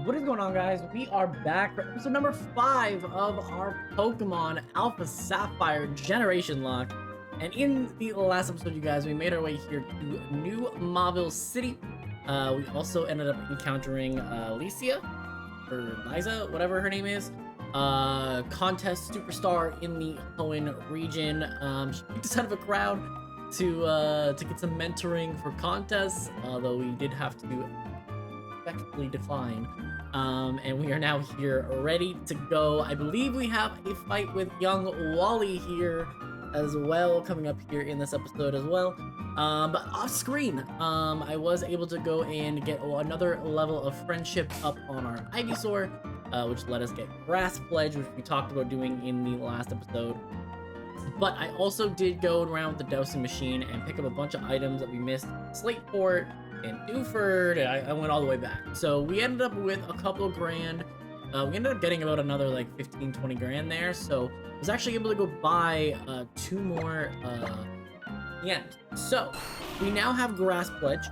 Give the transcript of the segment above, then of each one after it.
What is going on, guys? We are back for episode number 5 of our Pokemon Alpha Sapphire Generationlocke. And in the last episode, you guys, we made our way here to New Mauville City. We also ended up encountering Licia, or Liza, whatever her name is. Contest superstar in the Hoenn region. She picked us out of a crowd to get some mentoring for contests, although we did have to respectfully decline. And we are now here ready to go. I believe we have a fight with young Wally here as well, coming up here in this episode as well. But off screen, I was able to go and get another level of friendship up on our Ivysaur, which let us get Grass Pledge, which we talked about doing in the last episode. But I also did go around with the dowsing machine and pick up a bunch of items that we missed. Slateport and Dewford, and I went all the way back. So we ended up with a couple of grand. We ended up getting about another like 15-20 grand there. So I was actually able to go buy 2 more yen. So we now have Grass Pledge,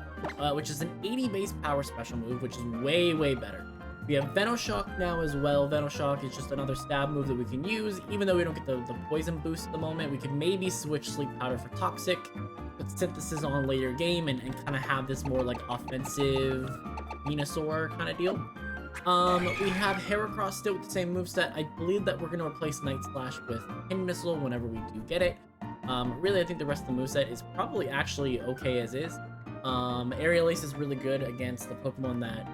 which is an 80 base power special move, which is way better. We have Venoshock now as well. Venoshock is just another stab move that we can use. Even though we don't get the poison boost at the moment, we could maybe switch Sleep Powder for Toxic, put Synthesis on later game, and kind of have this more like offensive Venusaur kind of deal. We have Heracross still with the same moveset. I believe that we're going to replace Night Slash with Pin Missile whenever we do get it. Really, I think the rest of the moveset is probably actually okay as is. Aerial Ace is really good against the Pokemon that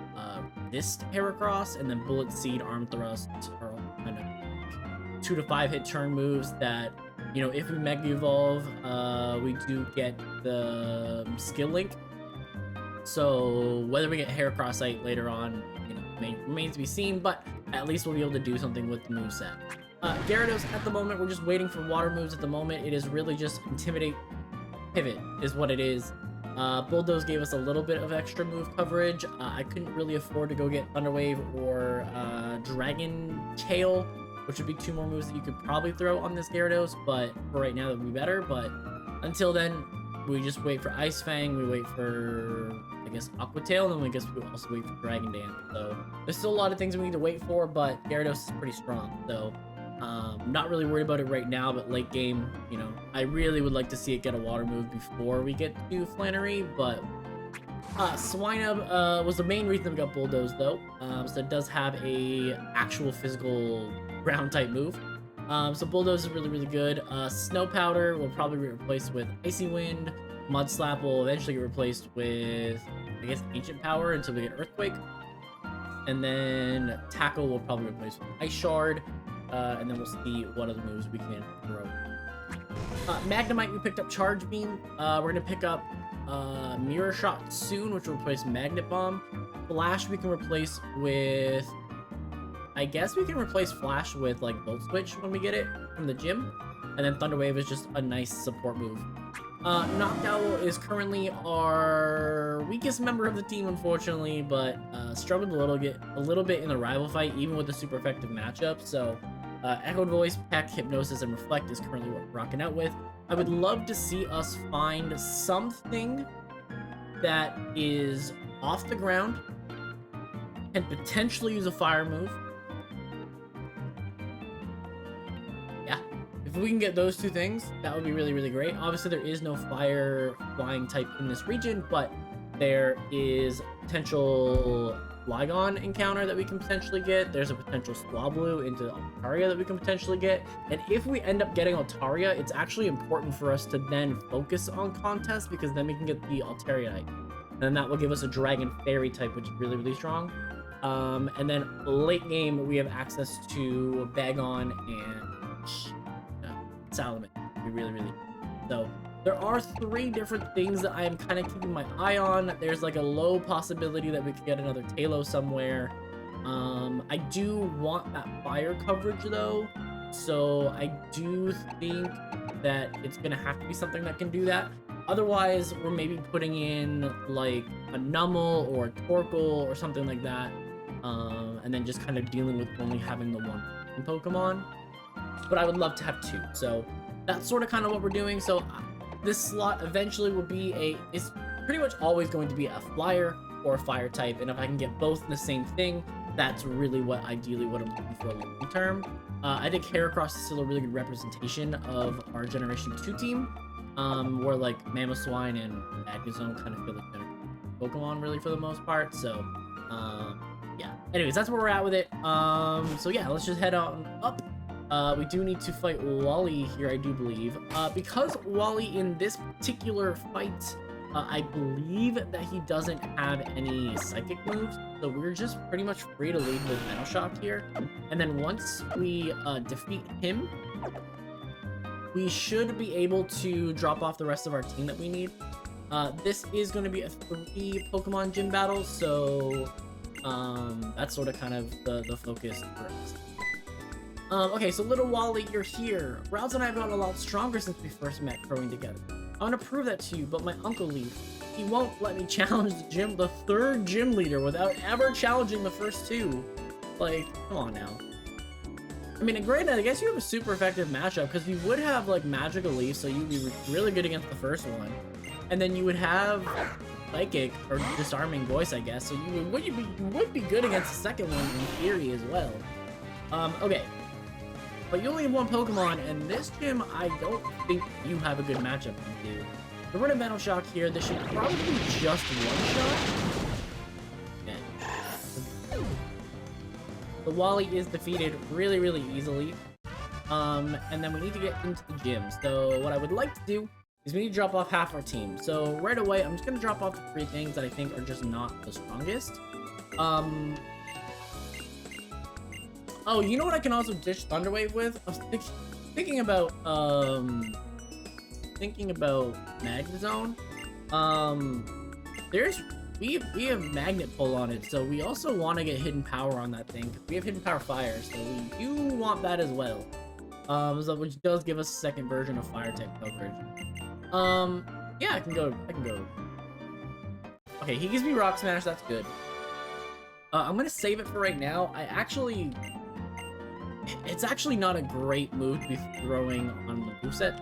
resist Heracross, and then Bullet Seed, Arm Thrust are all kind of 2 to 5 hit turn moves that, you know, if we Mega Evolve, we do get the Skill Link. So whether we get Heracrossite later on, you know, remains to be seen, but at least we'll be able to do something with the moveset. Gyarados at the moment, we're just waiting for water moves at the moment. It is really just Intimidate, Pivot is what it is. Bulldoze gave us a little bit of extra move coverage. I couldn't really afford to go get Thunderwave or Dragon Tail, which would be 2 more moves that you could probably throw on this Gyarados, but for right now that would be better. But until then, we just wait for Ice Fang, we wait for, I guess, Aqua Tail, and then we also wait for Dragon Dance. So there's still a lot of things we need to wait for, but Gyarados is pretty strong. So not really worried about it right now, but late game, you know, I really would like to see it get a water move before we get to Flannery, but Swinub was the main reason we got Bulldoze though. So it does have a actual physical ground type move. So Bulldoze is really good. Snow Powder will probably be replaced with Icy Wind. Mud Slap will eventually get replaced with, I guess, Ancient Power until we get Earthquake. And then Tackle will probably replace with Ice Shard. And then we'll see what other moves we can throw. Magnemite, we picked up Charge Beam. We're going to pick up Mirror Shot soon, which will replace Magnet Bomb. Flash we can replace with... I guess we can replace Flash with, like, Volt Switch when we get it from the gym. And then Thunder Wave is just a nice support move. Noctowl is currently our weakest member of the team, unfortunately, but struggled a little bit in the rival fight, even with the super effective matchup. So Echoed Voice, Peck, Hypnosis, and Reflect is currently what we're rocking out with. I would love to see us find something that is off the ground and potentially use a fire move. If we can get those 2 things, that would be really great. Obviously, there is no fire flying type in this region, but there is potential Flygon encounter that we can potentially get. There's a potential Swablu into Altaria that we can potentially get. And if we end up getting Altaria, it's actually important for us to then focus on Contest, because then we can get the Altaria type. And that will give us a Dragon Fairy type, which is really strong. And then late game, we have access to Bagon and Salamence. Really so there are 3 different things that I am kind of keeping my eye on. There's like a low possibility that we could get another Tailo somewhere. I do want that fire coverage though, so I do think that it's gonna have to be something that can do that. Otherwise, we're maybe putting in like a Numel or a Torkoal or something like that, and then just kind of dealing with only having the 1 Pokemon. But I would love to have 2, so that's sort of kind of what we're doing. So this slot eventually will be it's pretty much always going to be a flyer or a fire type, and if I can get both in the same thing, that's really what ideally what I'm looking for long term. I think Heracross is still a really good representation of our Generation 2 team, where like Mamoswine and Magnezone kind of feel like Pokemon really for the most part. So, yeah. Anyways, that's where we're at with it. So yeah, let's just head on up. We do need to fight Wally here, I do believe. Because Wally in this particular fight, I believe that he doesn't have any psychic moves, so we're just pretty much free to lead with Metal Shock here. And then once we defeat him, we should be able to drop off the rest of our team that we need. This is going to be a 3 Pokemon gym battle, so that's sort of kind of the focus for us. Okay, so little Wally, you're here. Rouse and I have gotten a lot stronger since we first met growing together. I want to prove that to you, but my uncle Leaf, he won't let me challenge the third gym leader without ever challenging the first 2. Like, come on now. I mean, granted, I guess you have a super effective matchup because you would have like Magical Leaf, so you'd be really good against the first one, and then you would have Psychic or Disarming Voice, I guess. So you would be good against the second one in theory as well. Okay. But you only have 1 Pokemon, and this gym, I don't think you have a good matchup with you. We're running Metal Shock here. This should probably be just 1 shot. Okay. The Wally is defeated really, really easily. And then we need to get into the gym. So what I would like to do is we need to drop off half our team. So right away, I'm just going to drop off the 3 things that I think are just not the strongest. Oh, you know what I can also ditch Thunderwave with? I was thinking about Magnezone. We have Magnet Pull on it, so we also want to get Hidden Power on that thing. We have Hidden Power Fire, so we do want that as well. So which does give us a second version of Fire type coverage. Yeah, I can go. Okay, he gives me Rock Smash. That's good. I'm gonna save it for right now. It's actually not a great move to be throwing on the moveset,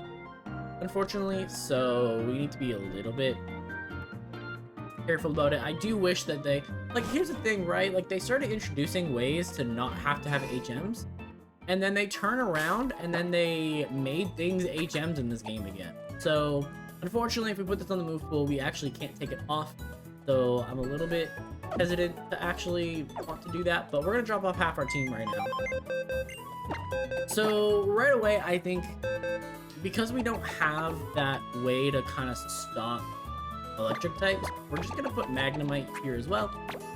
unfortunately, so we need to be a little bit careful about it. I do wish that they, like, here's the thing, right? Like, they started introducing ways to not have to have HMs, and then they turn around, and then they made things HMs in this game again. So, unfortunately, if we put this on the move pool, we actually can't take it off, so I'm a little bit hesitant to actually want to do that, but we're gonna drop off half our team right now. So right away, I think because we don't have that way to kind of stop electric types, we're just gonna put Magnemite here as well.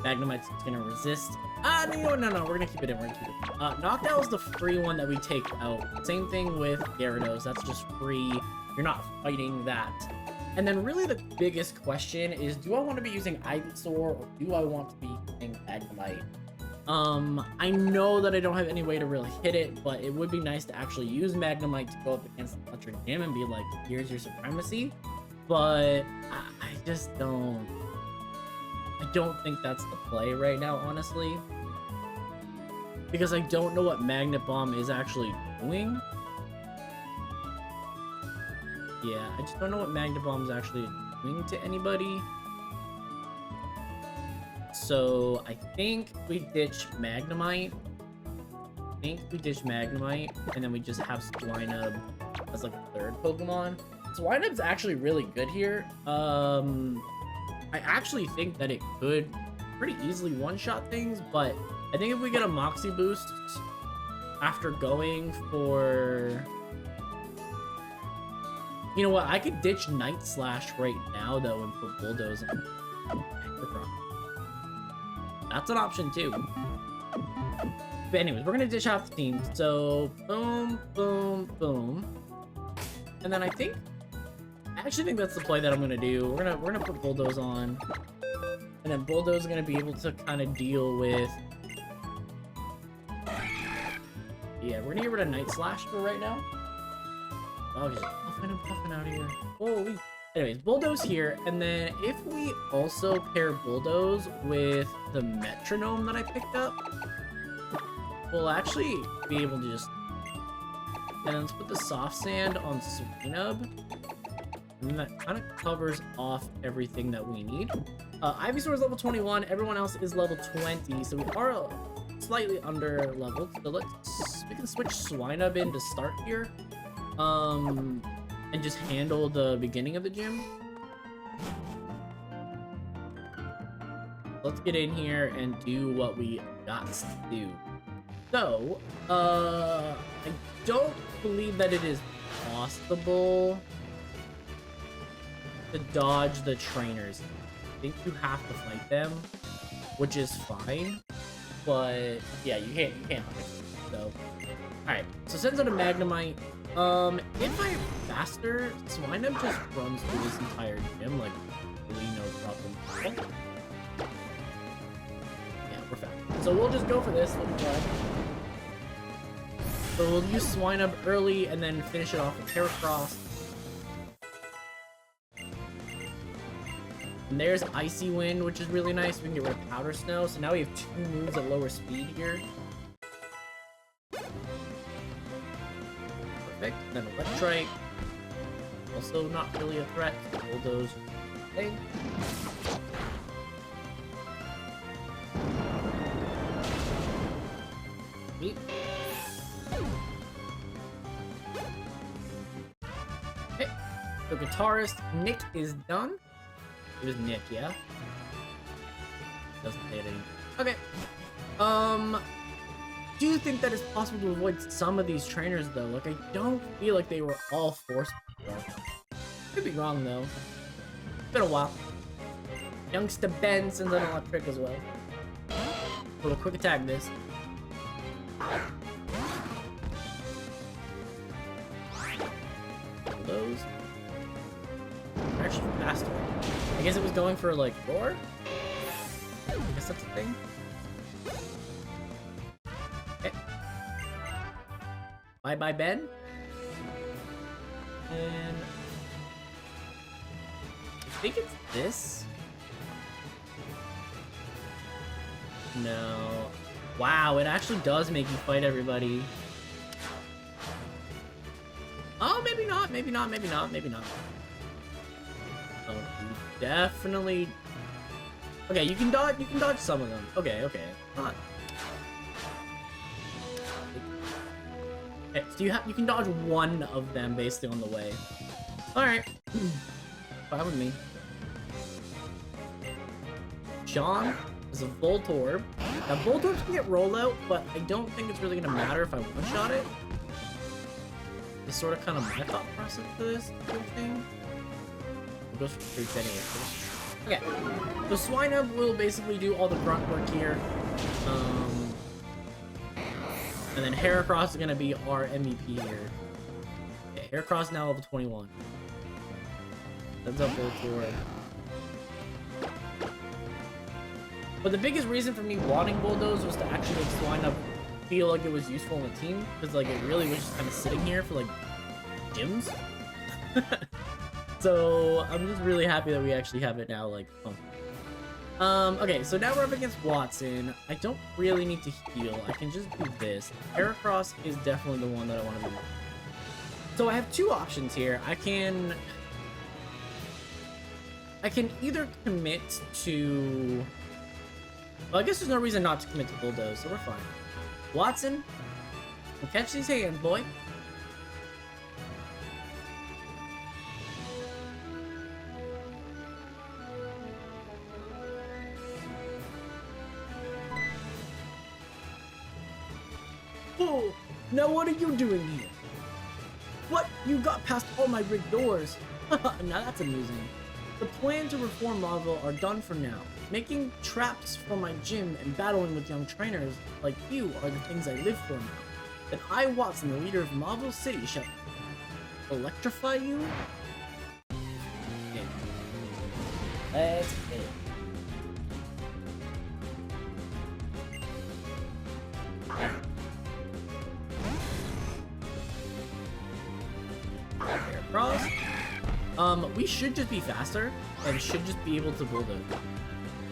Magnemite's gonna resist. No, we're gonna keep it in. Noctowl is the free one that we take out. Same thing with Gyarados. That's just free. You're not fighting that. And then really the biggest question is, do I want to be using Ivysaur or do I want to be using Magnemite? I know that I don't have any way to really hit it, but it would be nice to actually use Magnemite to go up against Electric Gym and be like, here's your supremacy. But I just don't... I don't think that's the play right now, honestly. Because I don't know what Magnet Bomb is actually doing. Yeah, I just don't know what Magnet Bomb is actually doing to anybody. So I think we ditch Magnemite. And then we just have Swinub as like a 3rd Pokemon. Swinub's actually really good here. I actually think that it could pretty easily one-shot things, but I think if we get a Moxie boost after going for... You know what? I could ditch Night Slash right now, though, and put Bulldoze in. That's an option, too. But anyways, we're going to ditch half the team. So, boom, boom, boom. And then I actually think that's the play that I'm going to do. We're gonna put Bulldoze on. And then Bulldoze is going to be able to kind of deal with... Yeah, we're going to get rid of Night Slash for right now. Oh, he's puffing out here. Holy. Anyways, Bulldoze here, and then if we also pair Bulldoze with the Metronome that I picked up, we'll actually be able to just... And then let's put the Soft Sand on Swinub, and that kind of covers off everything that we need. Ivysaur is level 21, everyone else is level 20, so we are slightly under leveled, so we can switch Swinub in to start here. And just handle the beginning of the gym. Let's get in here and do what we got to do. So, I don't believe that it is possible to dodge the trainers. I think you have to fight them, which is fine. But yeah, you can't fight them. So, alright. So sends out a Magnemite. If I'm faster, Swinub just runs through this entire gym, like, really no problem. Yeah, we're fast. So we'll just go for this. So we'll use Swinub early and then finish it off with Heracross. And there's Icy Wind, which is really nice. We can get rid of Powder Snow. So now we have 2 moves at lower speed here. Perfect. Then Electrike. Also not really a threat. So Bulldoze. Okay. Sweet. Okay. So Guitarist Nick is done. It was Nick, yeah? Doesn't say it anymore. Okay. Do you think that it's possible to avoid some of these trainers, though? Like, I don't feel like they were all forced. Could be wrong, though. It's been a while. Youngster Ben sends an Electric as well. So we'll quick attack this. Those. They're actually faster. I guess it was going for, like, roar? I guess that's the thing. Okay. Bye-bye, Ben. And... I think it's this? No. Wow, it actually does make you fight everybody. Oh, maybe not, maybe not, maybe not, maybe not. Oh, you definitely... Okay, you can dodge some of them. Okay, okay. Not... Okay, so you can dodge one of them basically on the way. Alright. Fine with me. Sean is a Voltorb. Now Voltorbs can get rollout, but I don't think it's really gonna matter if I one-shot it. It's sort of kind of my thought process to this whole thing. It goes for 310 anyway. Okay, so Swinub will basically do all the grunt work here. And then Heracross is gonna be our MVP here. Okay, Heracross now level 21. That's up Voltorb. But the biggest reason for me wanting Bulldoze was to actually make Swinub feel like it was useful in the team, because like it really was just kind of sitting here for like gyms. So I'm just really happy that we actually have it now. Like, okay, so now we're up against Watson. I don't really need to heal. I can just do this. Heracross is definitely the one that I want to do. So I have 2 options here. I can either commit to... Well, I guess there's no reason not to commit to Bulldoze, so we're fine. Watson, we'll catch these hands, boy. Oh, now what are you doing here? What? You got past all my rigged doors. Now that's amusing. The plan to reform Marvel are done for now. Making traps for my gym and battling with young trainers like you are the things I live for now. Then I, Watson, the leader of Marvel City, shall electrify you? Okay. Let's hit. Cross. We should just be faster and should just be able to bulldoze.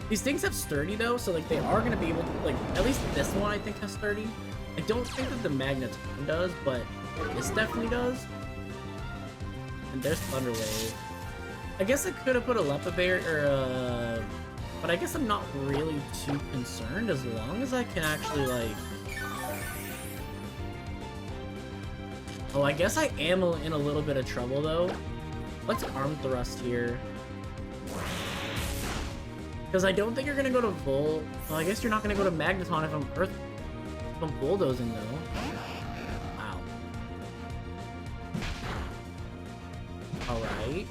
These things have sturdy though, so like they are gonna be able to, like, at least this one I think has sturdy. I don't think that the Magneton does, but this definitely does. And there's Thunder Wave. I guess I could have put a Lepa Bear or But I guess I'm not really too concerned as long as I can actually, like... Oh, I guess I am in a little bit of trouble, though. Let's Arm Thrust here. Because I don't think you're going to go to Volt. Well, I guess you're not going to go to Magneton if I'm if I'm Bulldozing, though. Wow. Alright.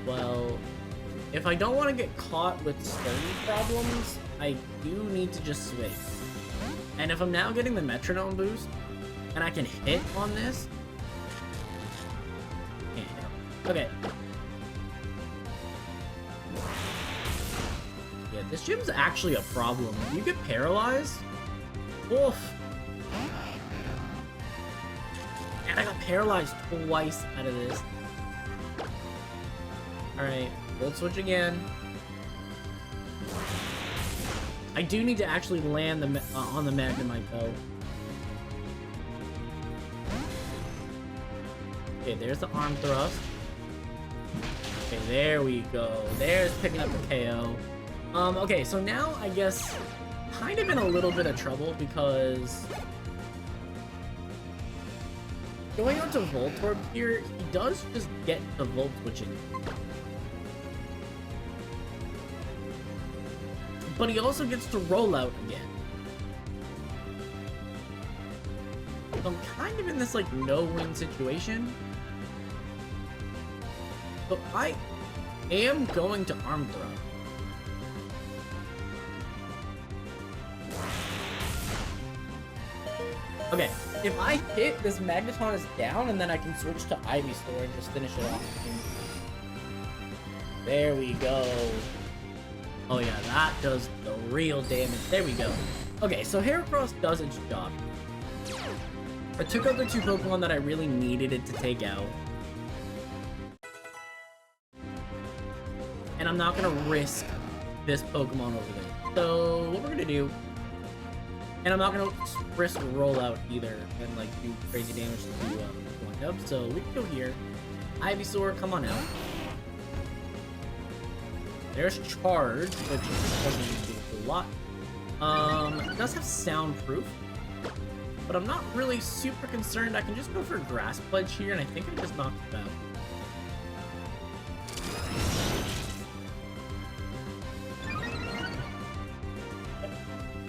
Well, if I don't want to get caught with sturdy problems, I do need to just switch. And if I'm now getting the Metronome boost, and I can hit on this... Can't hit. Okay. Yeah, this gym's actually a problem. If you get paralyzed... Oof. And I got paralyzed twice out of this. Alright, Volt Switch again. I do need to actually land on the Magnemite, though. Okay, there's the Arm Thrust. Okay, there we go. There's picking up the KO. Okay, so now I guess kind of in a little bit of trouble because going on to Voltorb here, he does just get the Volt Switching. But he also gets to roll out again. So I'm kind of in this, like, no-win situation. So I am going to Arm Throw. Okay, if I hit, this Magneton is down, and then I can switch to Ivysaur and just finish it off. There we go. Oh yeah, that does the real damage. There we go. Okay, so Heracross does its job. I took out the two Pokemon that I really needed it to take out. And I'm not going to risk this Pokemon over there. So, what we're going to do... And I'm not going to risk Rollout either and, like, do crazy damage to wind up. So, we can go here. Ivysaur, come on out. There's Charge, which doesn't do a lot. It does have Soundproof, but I'm not really super concerned. I can just go for Grass Pledge here, and I think I just knocked it out.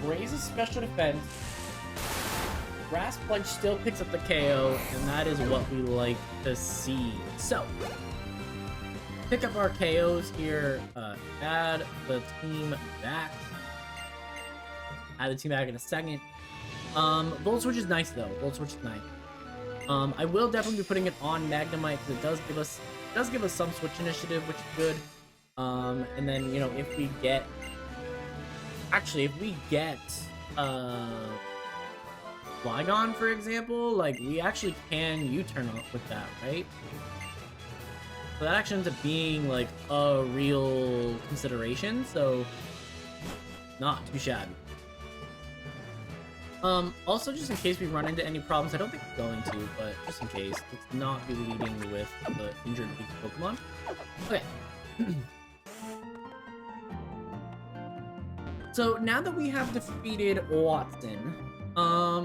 Raises special defense. Grass Pledge still picks up the KO, and that is what we like to see. So, pick up our KOs here, add the team back. Add the team back in a second. Volt Switch is nice though. Volt Switch is nice. I will definitely be putting it on Magnemite because it does give us some switch initiative, which is good. And then, you know, if we get Flygon, for example, like, we actually can U-turn off with that, right? So that actually ends up being, like, a real consideration, so not too shabby. Also, just in case we run into any problems, I don't think we're going to, but just in case, let's not be leading with the injured weak Pokemon. Okay. So now that we have defeated Watson,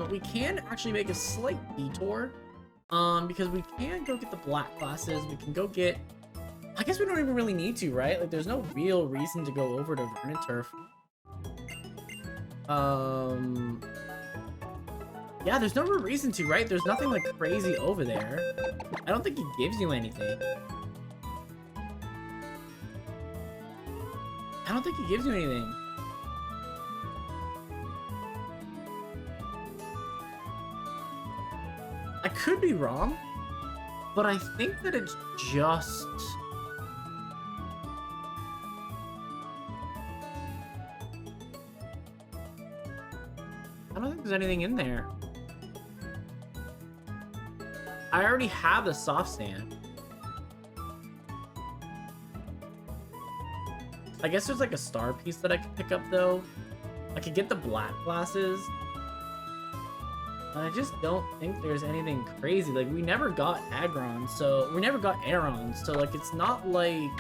we can actually make a slight detour. Because we can go get the black classes, we can go get... I guess we don't even really need to, right? Like, there's no real reason to go over to Vermintide. Yeah, there's no real reason to, right? There's nothing, like, crazy over there. I don't think he gives you anything. I don't think he gives you anything. I could be wrong, but I think that it's just... I don't think there's anything in there. I already have the soft sand. I guess there's like a star piece that I could pick up though. I could get the black glasses. I just don't think there's anything crazy. Like, we never got Aggron, so... We never got Aeron, so, like, it's not like...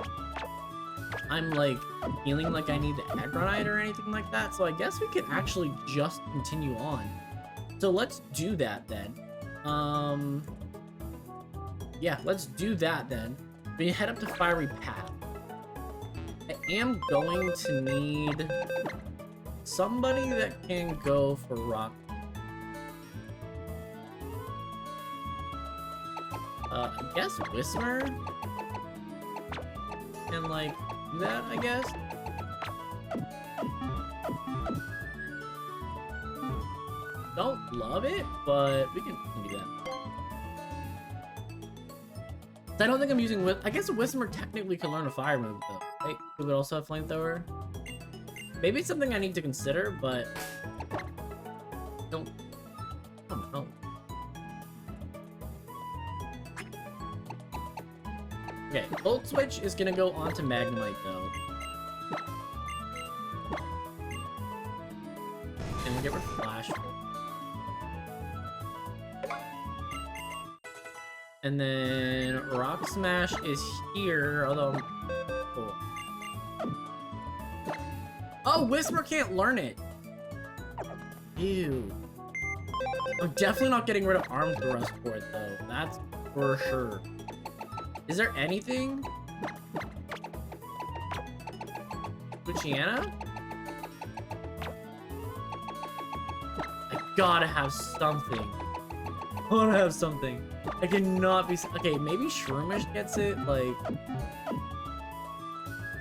I'm like feeling like I need to Aggronite or anything like that. So I guess we can actually just continue on. So let's do that then. Yeah, let's do that then. We head up to Fiery Path. I am going to need somebody that can go for Rock. I guess Whismer can like do that, I guess. Don't love it, but we can do that. I don't think I'm using I guess a Whismer technically can learn a fire move though. Right? It would also have Flamethrower. Maybe it's something I need to consider, but I don't know. Okay, Volt Switch is gonna go on to Magnemite though. And give her Flash. And then Rock Smash is here, although cool. Oh, Whisper can't learn it. Ew. I'm definitely not getting rid of Arm Thrust for it though. That's for sure. Is there anything? Luciana? I gotta have something. I gotta have something. I cannot be. Okay, maybe Shroomish gets it. Like,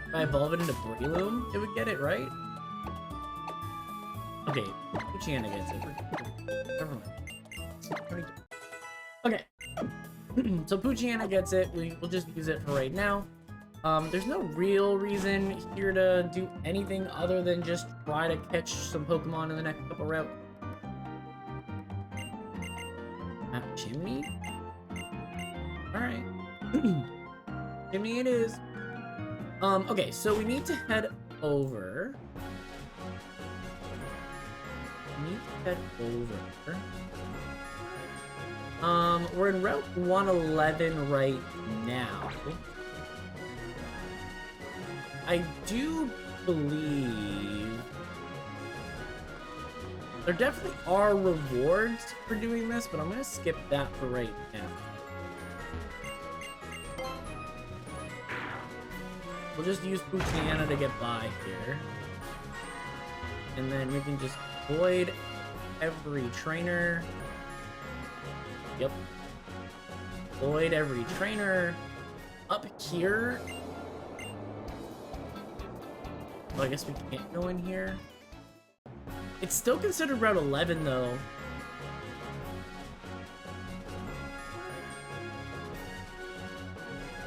if I evolve it into Breloom, it would get it, right? Okay, Luciana gets it. Never mind. Okay. So Poochyena gets it. We'll just use it for right now. There's no real reason here to do anything other than just try to catch some Pokemon in the next couple routes. Chimney? Alright. Chimney it is. Okay, so we need to head over. We're in Route 111 right now. I do believe there definitely are rewards for doing this, but I'm gonna skip that for right now. We'll just use Poochyena to get by here. And then we can just void every trainer. Yep. Void every trainer. Up here. Well, I guess we can't go in here. It's still considered Route 11, though.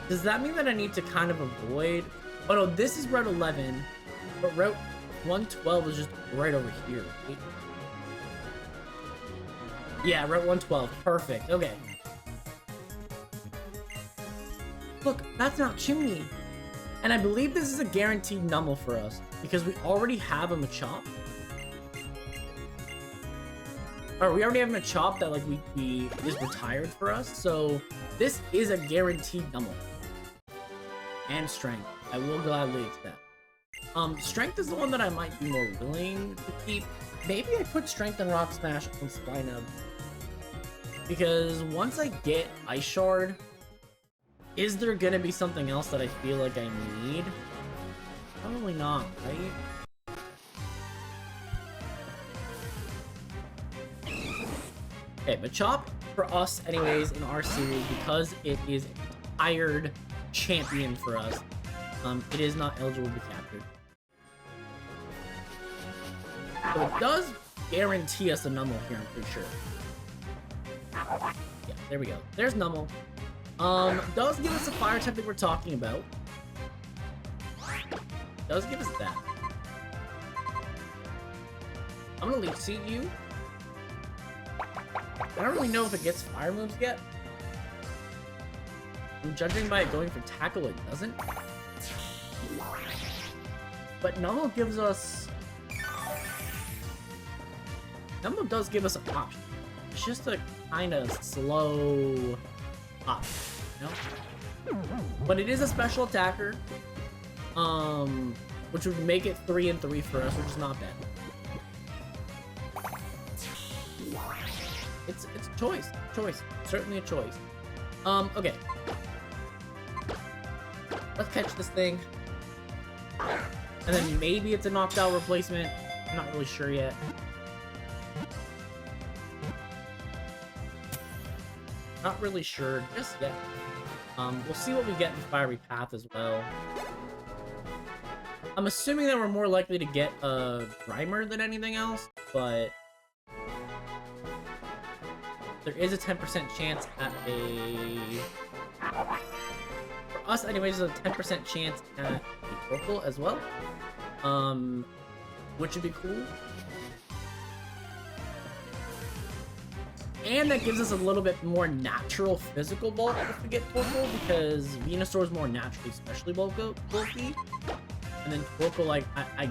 Does that mean that I need to kind of avoid... Oh, no, this is Route 11. But Route 112 is just right over here, right? Yeah, Route 112. Perfect. Okay. Look, that's not Chimney. And I believe this is a guaranteed Numble for us, because we already have a Machop. Or we already have a Machop that, like, we is retired for us, so this is a guaranteed Numble. And Strength. I will gladly accept. Strength is the one that I might be more willing to keep. Maybe I put Strength and Rock Smash on Spinub. Because once I get Ice Shard, is there gonna be something else that I feel like I need? Probably not, right? Okay, Machop for us anyways in our series, because it is a tired champion for us, it is not eligible to be captured. So it does guarantee us a Numble here, I'm pretty sure. Yeah, there we go. There's Numble. Does give us a fire type that we're talking about. Does give us that. I'm gonna Leech Seed you. I don't really know if it gets fire moves yet. I'm judging by it going for Tackle, it doesn't. But Numble gives us... Numble does give us an option. It's just a kind of slow option, you know? But it is a special attacker. which would make it 3 and 3 for us, which is not bad. It's a choice, certainly a choice. Okay. Let's catch this thing. And then maybe it's a knocked out replacement. I'm not really sure yet. Not really sure just yet. We'll see what we get in Fiery Path as well. I'm assuming that we're more likely to get a Grimer than anything else, but there is a 10% chance at a... For us, anyways, there's a 10% chance at a Torkoal as well. Which would be cool. And that gives us a little bit more natural physical bulk if we get Torkoal, because Venusaur is more naturally specially bulky. And then Torkoal, like, I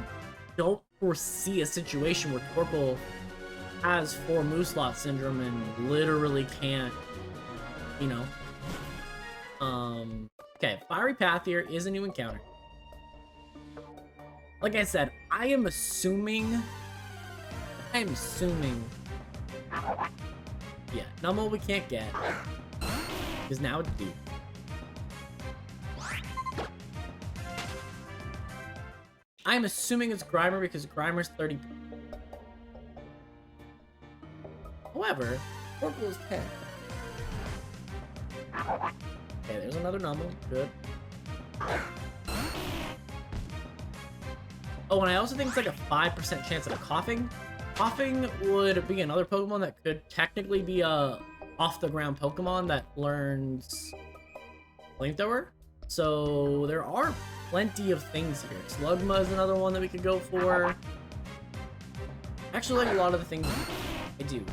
don't foresee a situation where Torkoal has 4 Mooslot syndrome and literally can't, you know. Okay, Fiery Path here is a new encounter. Like I said, I am assuming... Yeah, Numel we can't get. Because now it's due. I'm assuming it's Grimer because Grimer's 30. However, Torkoal is 10. Okay, there's another Numel. Good. Oh, and I also think it's like a 5% chance of a Coughing. Coughing would be another Pokemon that could technically be a off-the-ground Pokemon that learns Flamethrower. So there are plenty of things here. Slugma is another one that we could go for. Actually, like a lot of the things I do.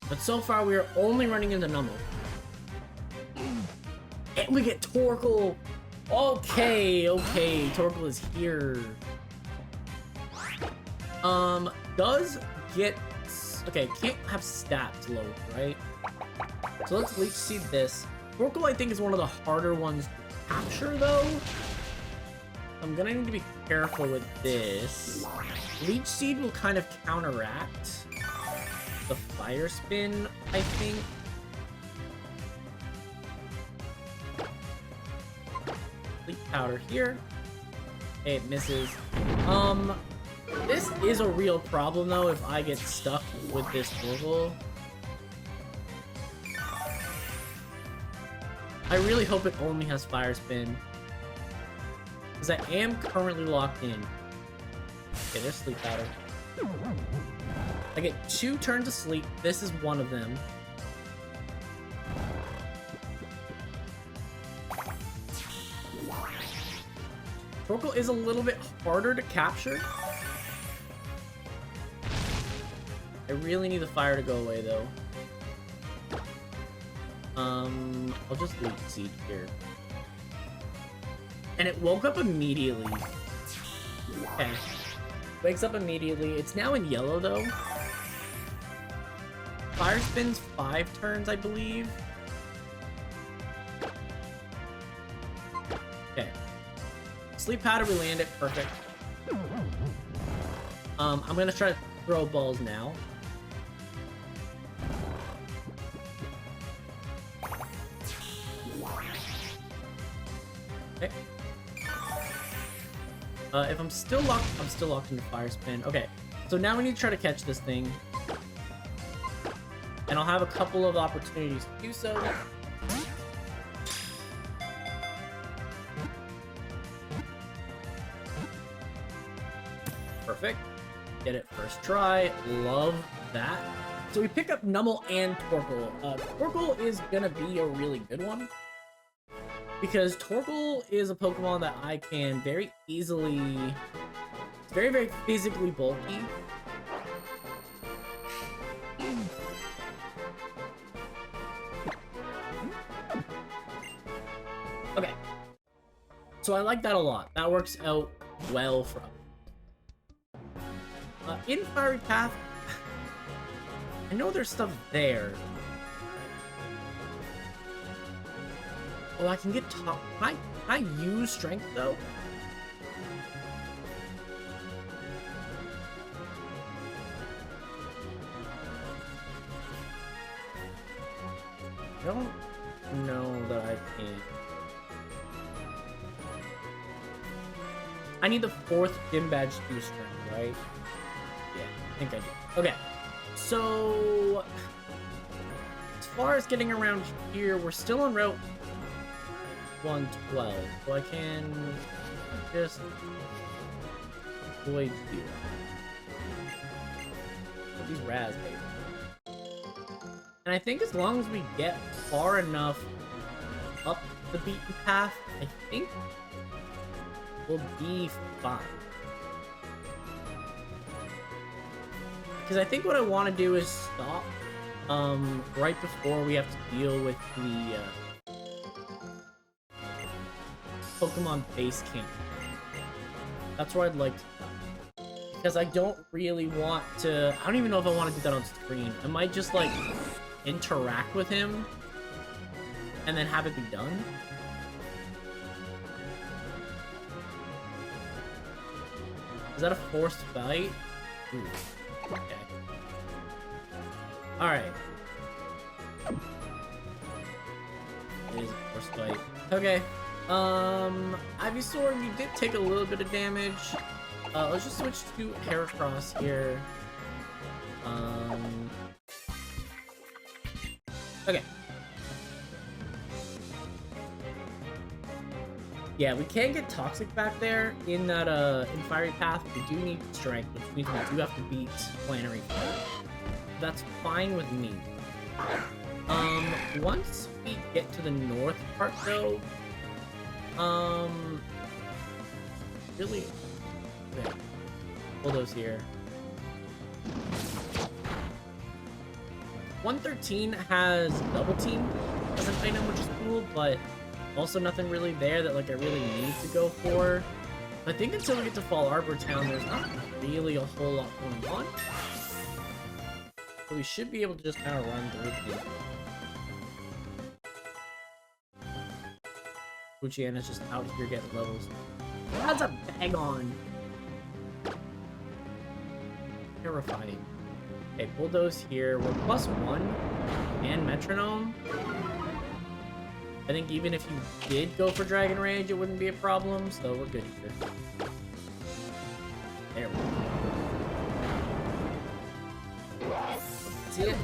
But so far, we are only running into Numel. And we get Torkoal! Okay, Torkoal is here. Does get... Okay, can't have stats low, right? So let's Leech Seed this. Torkoal, I think, is one of the harder ones to capture, though. I'm gonna need to be careful with this. Leech Seed will kind of counteract the Fire Spin, I think. Sleep Powder here. Okay, it misses. This is a real problem, though, if I get stuck with this Torkoal. I really hope it only has Fire Spin. Because I am currently locked in. Okay, there's Sleep Powder. I get 2 turns of sleep. This is one of them. Torkoal is a little bit harder to capture. I really need the fire to go away, though. I'll just Leech Seed here. And it woke up immediately. Okay. Wakes up immediately. It's now in yellow, though. Fire Spin's 5 turns, I believe. Okay. Sleep Powder, we land it. Perfect. I'm gonna try to throw balls now. Okay. If I'm still locked into Fire Spin. Okay, so now we need to try to catch this thing. And I'll have a couple of opportunities to do so. Perfect. Get it first try. Love that. So we pick up Numel and Torkoal. Torkoal is gonna be a really good one. Because Torkoal is a Pokemon that I can very easily... It's very, very physically bulky. Okay. So I like that a lot. That works out well for us. In Fiery Path, I know there's stuff there. Oh, I can get top. Can I use strength though? I don't know that I can. I need the 4th gym badge to use strength, right? Yeah, I think I do. Okay, so as far as getting around here, we're still on Route 112, so I can just avoid you. Put these raspberries. And I think as long as we get far enough up the beaten path, I think we'll be fine. Because I think what I want to do is stop right before we have to deal with the Pokemon base camp. That's where I'd like to stop. Because I don't really want to... I don't even know if I want to do that on screen. I might just, like, interact with him and then have it be done. Is that a forced fight? Ooh. Okay. Alright. It is a forced fight. Okay. Ivysaur, you did take a little bit of damage. Let's just switch to Heracross here. Okay. Yeah, we can get Toxic back there in that, in Fiery Path. We do need Strength, which means we do have to beat Flannery first. That's fine with me. Once we get to the north part, though, really, okay, pull those here. 113 has Double Team as an item, which is cool, but also nothing really there that, like, I really need to go for. I think until we get to Fall Arbor Town, there's not really a whole lot going on. So we should be able to just kind of run through the... Luciana's just out here getting levels. That's a bag on! Terrifying. Okay, Bulldoze here. We're +1 and Metronome. I think even if you did go for Dragon Rage, it wouldn't be a problem, so we're good here. There we go. See it?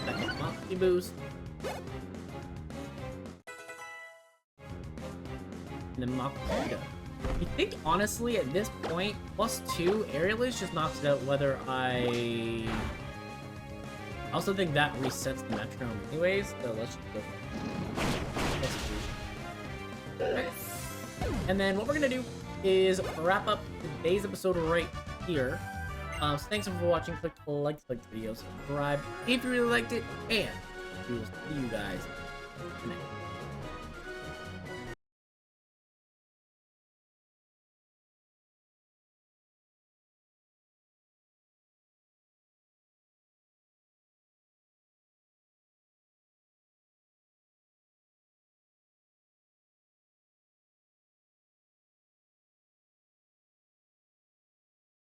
Second Moxie Boost. And then Moxie. I think, honestly, at this point, +2 Aerial Ace just knocks it out whether I also think that resets the Metronome anyways, so let's just go for it. Okay. And then what we're gonna do is wrap up today's episode right here. So thanks for watching. Click the like the video, subscribe if you really liked it, and we will see you guys next time.